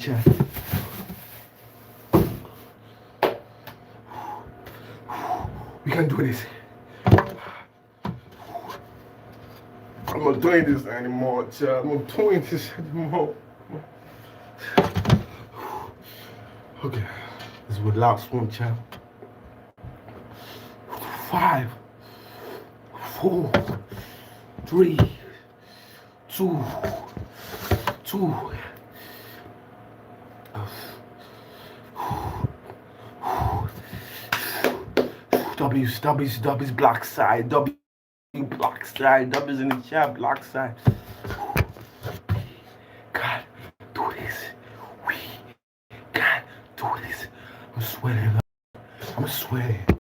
chat. We can do this. I'm not doing this anymore, child. I'm not doing this anymore. Okay, this is the last one, child. 5, 4, 3, 2, 2. W's, BlackSide, BlackSide, W's in the chat, BlackSide. God, do this. We can do this. I'm sweating. I'm sweating.